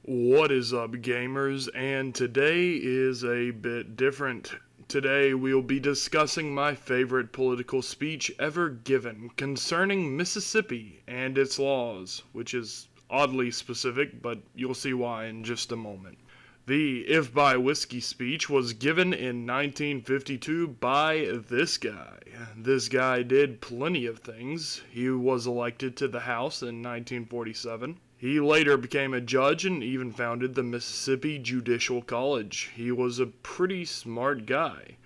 What is up, gamers? And today is a bit different. Today we'll be discussing my favorite political speech ever given concerning Mississippi and its laws, which is oddly specific, but you'll see why in just a moment. The If by Whiskey speech was given in 1952 by this guy. This guy did plenty of things. He was elected to the House in 1947. He later became a judge and even founded the Mississippi Judicial College. He was a pretty smart guy.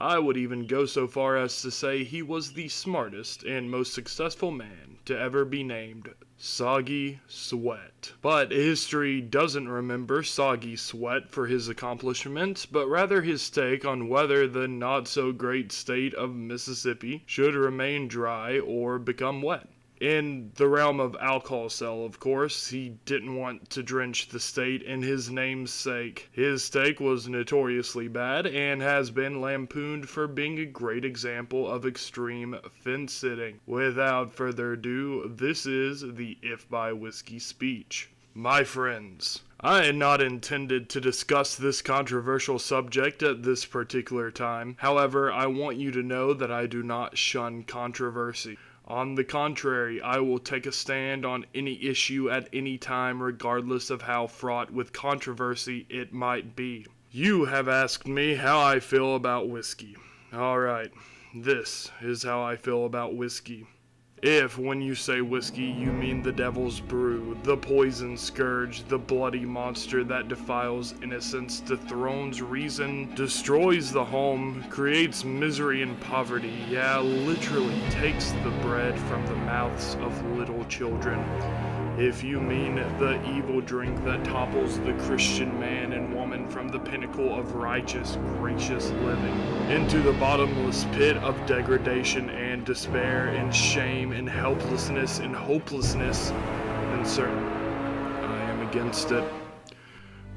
I would even go so far as to say he was the smartest and most successful man to ever be named Soggy Sweat. But history doesn't remember Soggy Sweat for his accomplishments, but rather his take on whether the not-so-great state of Mississippi should remain dry or become wet. In the realm of alcohol sale, of course, he didn't want to drench the state in his name's sake. His take was notoriously bad and has been lampooned for being a great example of extreme fence-sitting. Without further ado, this is the If by Whiskey speech. My friends, I had not intended to discuss this controversial subject at this particular time. However, I want you to know that I do not shun controversy. On the contrary, I will take a stand on any issue at any time regardless of how fraught with controversy it might be. You have asked me how I feel about whiskey. Alright, this is how I feel about whiskey. If, when you say whiskey, you mean the devil's brew, the poison scourge, the bloody monster that defiles innocence, dethrones reason, destroys the home, creates misery and poverty, yeah, literally takes the bread from the mouths of little children. If you mean the evil drink that topples the Christian man and woman from the pinnacle of righteous, gracious living into the bottomless pit of degradation and despair and shame and helplessness and hopelessness, then certainly I am against it.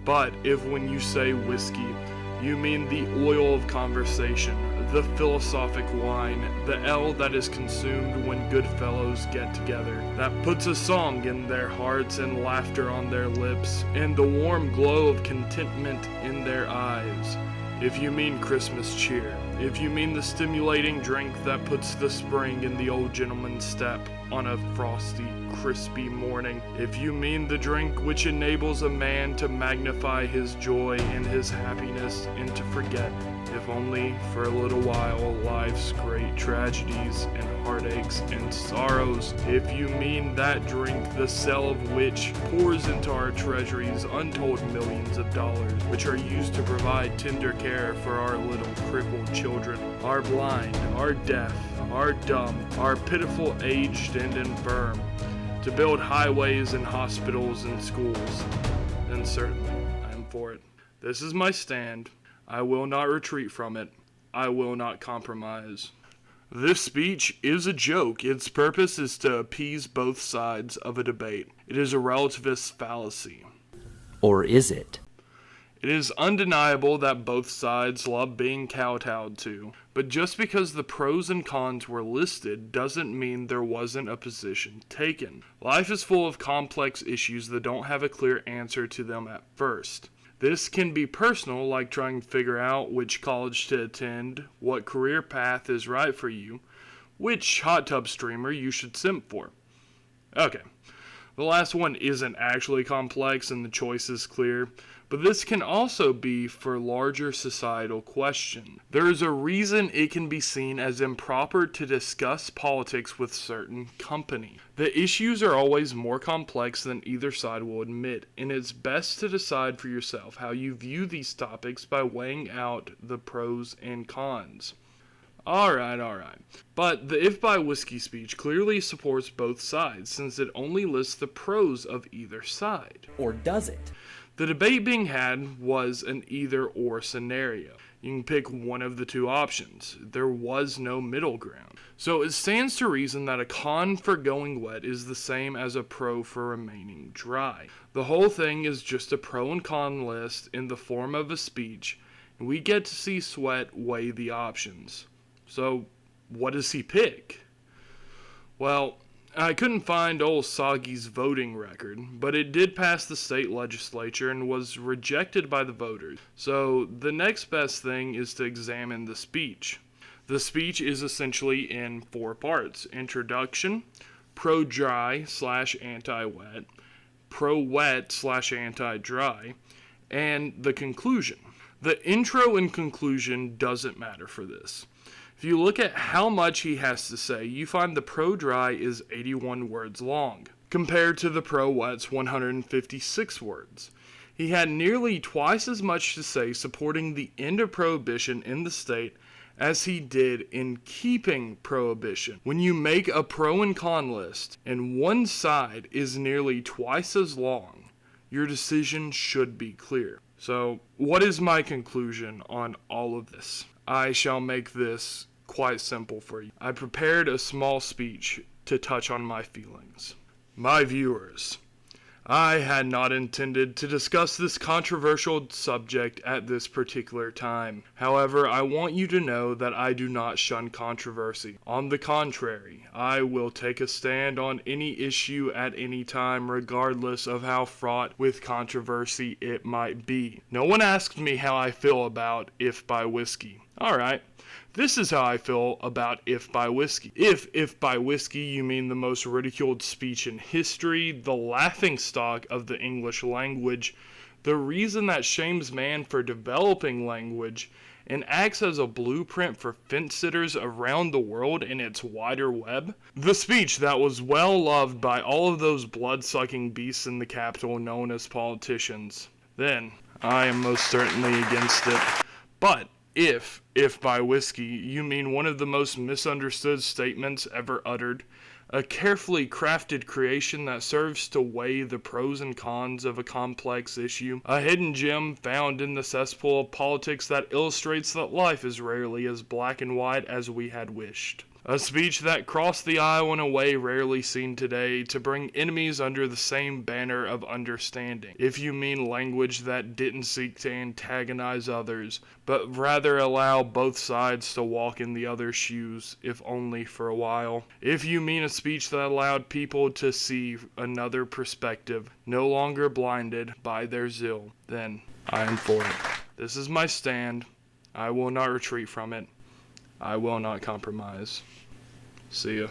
But if when you say whiskey, you mean the oil of conversation, the philosophic wine, the ale that is consumed when good fellows get together, that puts a song in their hearts and laughter on their lips, and the warm glow of contentment in their eyes. If you mean Christmas cheer, if you mean the stimulating drink that puts the spring in the old gentleman's step on a frosty, crispy morning, if you mean the drink which enables a man to magnify his joy and his happiness and to forget, if only for a little while, life's great tragedies and heartaches and sorrows, if you mean that drink, the sale of which pours into our treasuries untold millions of dollars, which are used to provide tender care for our little crippled children, our blind, our deaf, our dumb, our pitiful aged and infirm, to build highways and hospitals and schools, then certainly I am for it. This is my stand. I will not retreat from it. I will not compromise. This speech is a joke. Its purpose is to appease both sides of a debate. It is a relativist fallacy. Or is it? It is undeniable that both sides love being kowtowed to, but just because the pros and cons were listed doesn't mean there wasn't a position taken. Life is full of complex issues that don't have a clear answer to them at first. This can be personal, like trying to figure out which college to attend, what career path is right for you, which hot tub streamer you should simp for. Okay, the last one isn't actually complex and the choice is clear, but this can also be for larger societal questions. There is a reason it can be seen as improper to discuss politics with certain company. The issues are always more complex than either side will admit, and it's best to decide for yourself how you view these topics by weighing out the pros and cons. Alright. But the If by Whiskey speech clearly supports both sides since it only lists the pros of either side. Or does it? The debate being had was an either-or scenario. You can pick one of the two options. There was no middle ground. So it stands to reason that a con for going wet is the same as a pro for remaining dry. The whole thing is just a pro and con list in the form of a speech, and we get to see Sweat weigh the options. So what does he pick? Well, I couldn't find old Soggy's voting record, but it did pass the state legislature and was rejected by the voters. So the next best thing is to examine the speech. The speech is essentially in 4 parts: introduction, pro-dry / anti-wet, pro-wet / anti-dry, and the conclusion. The intro and conclusion doesn't matter for this. If you look at how much he has to say, you find the pro-dry is 81 words long, compared to the pro-wet's 156 words. He had nearly twice as much to say supporting the end of prohibition in the state as he did in keeping prohibition. When you make a pro and con list, and one side is nearly twice as long, your decision should be clear. So, what is my conclusion on all of this? I shall make this quite simple for you. I prepared a small speech to touch on my feelings. My viewers, I had not intended to discuss this controversial subject at this particular time. However, I want you to know that I do not shun controversy. On the contrary, I will take a stand on any issue at any time, regardless of how fraught with controversy it might be. No one asked me how I feel about If by Whiskey. Alright. This is how I feel about If by Whiskey. If by Whiskey you mean the most ridiculed speech in history, the laughingstock of the English language, the reason that shames man for developing language, and acts as a blueprint for fence-sitters around the world in its wider web, the speech that was well loved by all of those blood-sucking beasts in the capital known as politicians, then I am most certainly against it. But if by Whiskey you mean one of the most misunderstood statements ever uttered, a carefully crafted creation that serves to weigh the pros and cons of a complex issue, a hidden gem found in the cesspool of politics that illustrates that life is rarely as black and white as we had wished. A speech that crossed the aisle in a way rarely seen today to bring enemies under the same banner of understanding. If you mean language that didn't seek to antagonize others, but rather allow both sides to walk in the other's shoes, if only for a while. If you mean a speech that allowed people to see another perspective, no longer blinded by their zeal, then I am for it. This is my stand. I will not retreat from it. I will not compromise. See ya.